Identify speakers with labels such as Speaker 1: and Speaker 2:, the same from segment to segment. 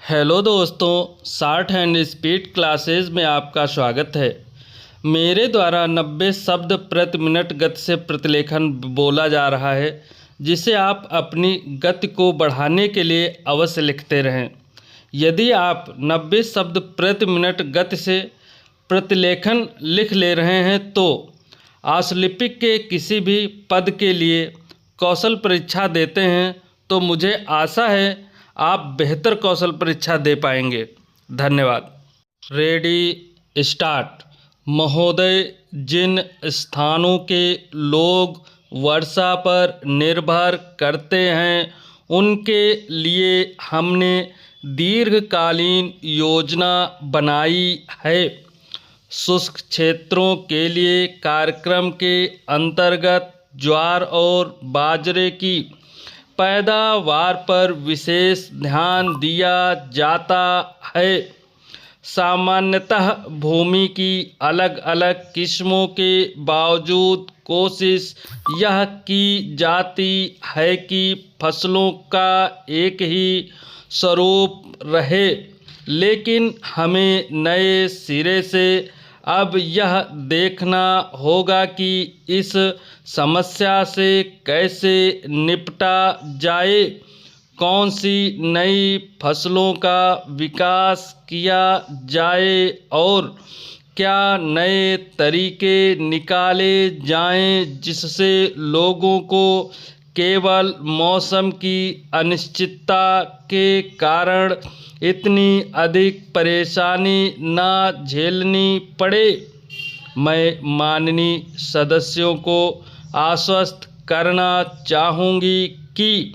Speaker 1: Hello दोस्तों, short hand speed classes में आपका स्वागत है। मेरे द्वारा 90 शब्द प्रति मिनट गति से प्रतिलेखन बोला जा रहा है, जिसे आप अपनी गति को बढ़ाने के लिए अवश्य लिखते रहें। यदि आप 90 शब्द प्रति मिनट गति से प्रतिलेखन लिख ले रहे हैं तो आशुलिपिक के किसी भी पद के लिए कौशल परीक्षा देते हैं तो मुझे आशा है आप बेहतर कौशल परीक्षा दे पाएंगे। धन्यवाद। Ready start. महोदय, जिन स्थानों के लोग वर्षा पर निर्भर करते हैं उनके लिए हमने दीर्घकालीन योजना बनाई है। शुष्क क्षेत्रों के लिए कार्यक्रम के अंतर्गत ज्वार और बाजरे की पैदावार पर विशेष ध्यान दिया जाता है। सामान्यतः भूमि की अलग अलग किस्मों के बावजूद कोशिश यह की जाती है कि फसलों का एक ही स्वरूप रहे, लेकिन हमें नए सिरे से अब यह देखना होगा कि इस समस्या से कैसे निपटा जाए। कौन सी नई फसलों का विकास किया जाए और क्या नए तरीके निकाले जाएं जिससे लोगों को केवल मौसम की अनिश्चितता के कारण इतनी अधिक परेशानी न झेलनी पड़े। मैं माननीय सदस्यों को आश्वस्त करना चाहूँगी कि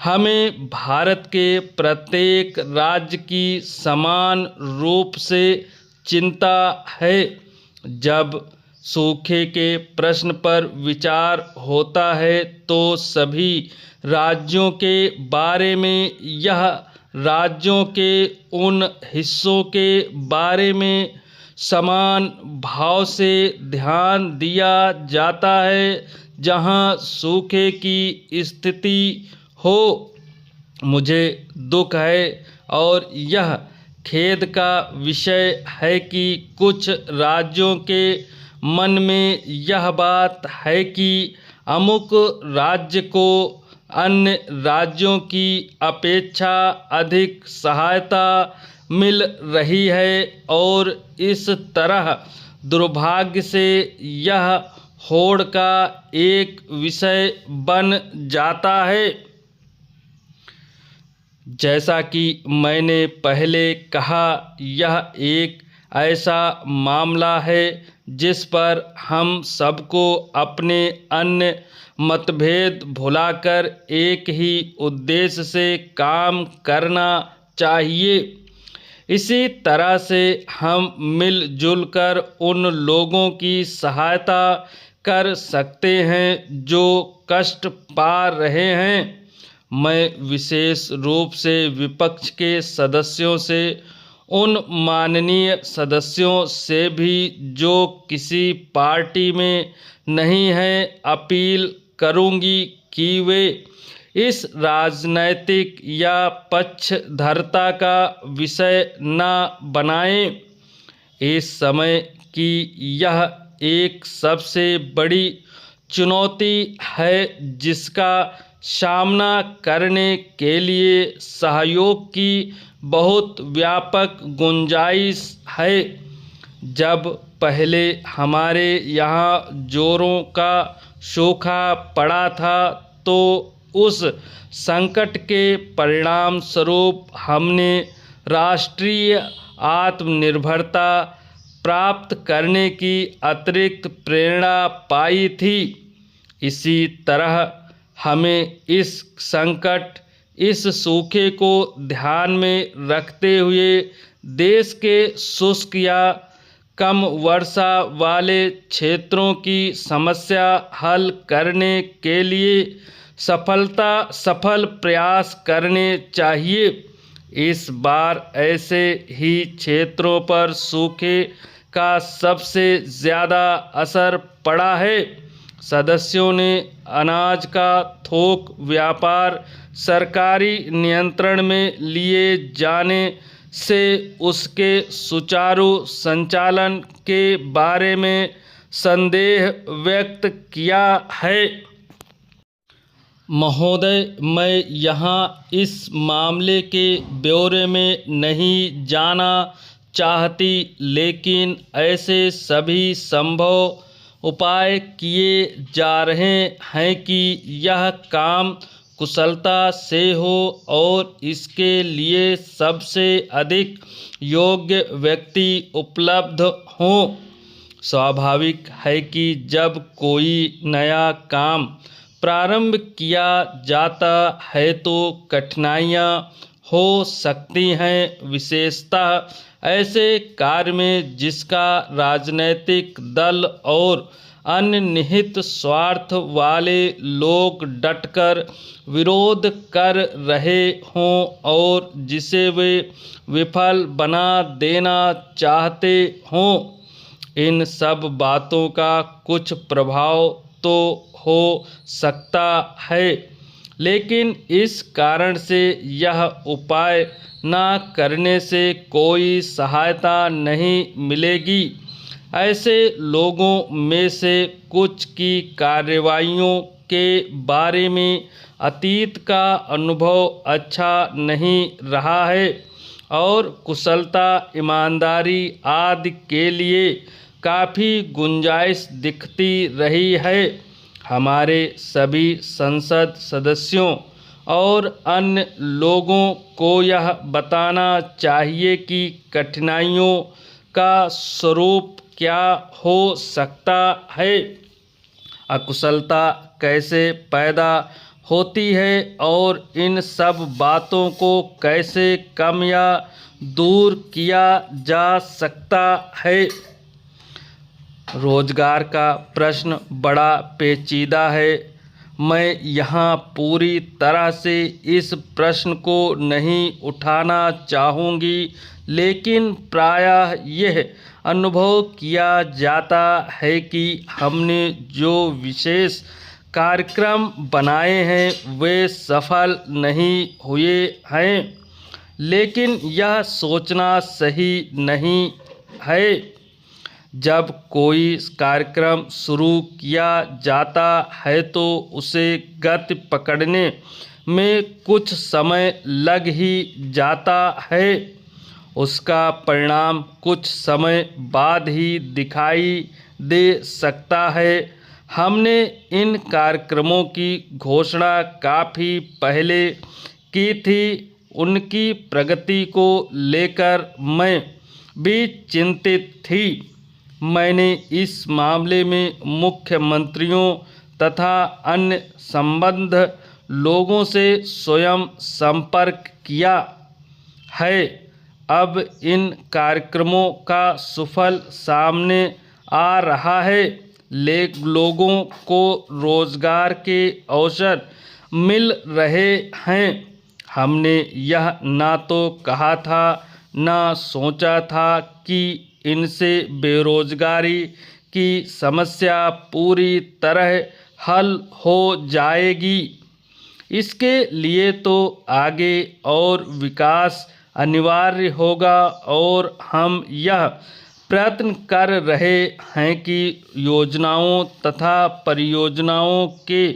Speaker 1: हमें भारत के प्रत्येक राज्य की समान रूप से चिंता है। जब सूखे के प्रश्न पर विचार होता है तो सभी राज्यों के बारे में यह राज्यों के उन हिस्सों के बारे में समान भाव से ध्यान दिया जाता है जहां सूखे की स्थिति हो। मुझे दुख है और यह खेद का विषय है कि कुछ राज्यों के मन में यह बात है कि अमुक राज्य को अन्य राज्यों की अपेक्षा अधिक सहायता मिल रही है और इस तरह दुर्भाग्य से यह होड़ का एक विषय बन जाता है। जैसा कि मैंने पहले कहा, यह एक ऐसा मामला है जिस पर हम सबको अपने अन्य मतभेद भुलाकर एक ही उद्देश्य से काम करना चाहिए। इसी तरह से हम मिलजुल कर उन लोगों की सहायता कर सकते हैं जो कष्ट पा रहे हैं। मैं विशेष रूप से विपक्ष के सदस्यों से, उन माननीय सदस्यों से भी जो किसी पार्टी में नहीं हैं, अपील करूंगी कि वे इस राजनैतिक या पक्षधरता का विषय न बनाएं। इस समय की यह एक सबसे बड़ी चुनौती है जिसका सामना करने के लिए सहयोग की बहुत व्यापक गुंजाइश है। जब पहले हमारे यहाँ जोरों का सूखा पड़ा था तो उस संकट के परिणाम स्वरूप हमने राष्ट्रीय आत्मनिर्भरता प्राप्त करने की अतिरिक्त प्रेरणा पाई थी। इसी तरह हमें इस संकट, इस सूखे को ध्यान में रखते हुए देश के शुष्क या कम वर्षा वाले क्षेत्रों की समस्या हल करने के लिए सफल प्रयास करने चाहिए। इस बार ऐसे ही क्षेत्रों पर सूखे का सबसे ज़्यादा असर पड़ा है। सदस्यों ने अनाज का थोक व्यापार सरकारी नियंत्रण में लिए जाने से उसके सुचारू संचालन के बारे में संदेह व्यक्त किया है। महोदय, मैं यहाँ इस मामले के ब्यौरे में नहीं जाना चाहती, लेकिन ऐसे सभी संभव उपाय किए जा रहे हैं कि यह काम कुशलता से हो और इसके लिए सबसे अधिक योग्य व्यक्ति उपलब्ध हों। स्वाभाविक है कि जब कोई नया काम प्रारंभ किया जाता है तो कठिनाइयाँ हो सकती हैं, विशेषतः ऐसे कार्य में जिसका राजनीतिक दल और अन्य निहित स्वार्थ वाले लोग डटकर विरोध कर रहे हों और जिसे वे विफल बना देना चाहते हों। इन सब बातों का कुछ प्रभाव तो हो सकता है, लेकिन इस कारण से यह उपाय न करने से कोई सहायता नहीं मिलेगी। ऐसे लोगों में से कुछ की कार्रवाइयों के बारे में अतीत का अनुभव अच्छा नहीं रहा है और कुशलता, ईमानदारी आदि के लिए काफ़ी गुंजाइश दिखती रही है। हमारे सभी संसद सदस्यों और अन्य लोगों को यह बताना चाहिए कि कठिनाइयों का स्वरूप क्या हो सकता है, अकुशलता कैसे पैदा होती है और इन सब बातों को कैसे कम या दूर किया जा सकता है। रोजगार का प्रश्न बड़ा पेचीदा है। मैं यहाँ पूरी तरह से इस प्रश्न को नहीं उठाना चाहूँगी, लेकिन प्रायः यह अनुभव किया जाता है कि हमने जो विशेष कार्यक्रम बनाए हैं वे सफल नहीं हुए हैं, लेकिन यह सोचना सही नहीं है। जब कोई कार्यक्रम शुरू किया जाता है तो उसे गति पकड़ने में कुछ समय लग ही जाता है। उसका परिणाम कुछ समय बाद ही दिखाई दे सकता है। हमने इन कार्यक्रमों की घोषणा काफ़ी पहले की थी। उनकी प्रगति को लेकर मैं भी चिंतित थी। मैंने इस मामले में मुख्यमंत्रियों तथा अन्य संबद्ध लोगों से स्वयं संपर्क किया है। अब इन कार्यक्रमों का सुफल सामने आ रहा है। लोगों को रोजगार के अवसर मिल रहे हैं। हमने यह ना तो कहा था ना सोचा था कि इनसे बेरोजगारी की समस्या पूरी तरह हल हो जाएगी। इसके लिए तो आगे और विकास अनिवार्य होगा और हम यह प्रयत्न कर रहे हैं कि योजनाओं तथा परियोजनाओं के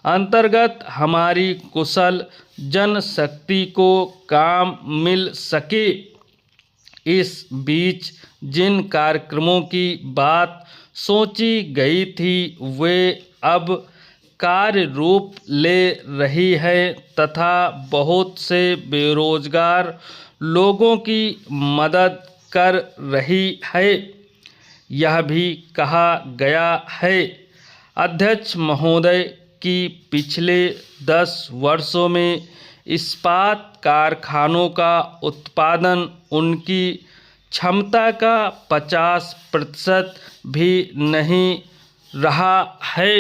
Speaker 1: अंतर्गत हमारी कुशल जनशक्ति को काम मिल सके। इस बीच जिन कार्यक्रमों की बात सोची गई थी वे अब कार्य रूप ले रही है तथा बहुत से बेरोजगार लोगों की मदद कर रही है। यह भी कहा गया है, अध्यक्ष महोदय, कि पिछले 10 वर्षों में इस्पात कारखानों का उत्पादन उनकी क्षमता का 50% भी नहीं रहा है।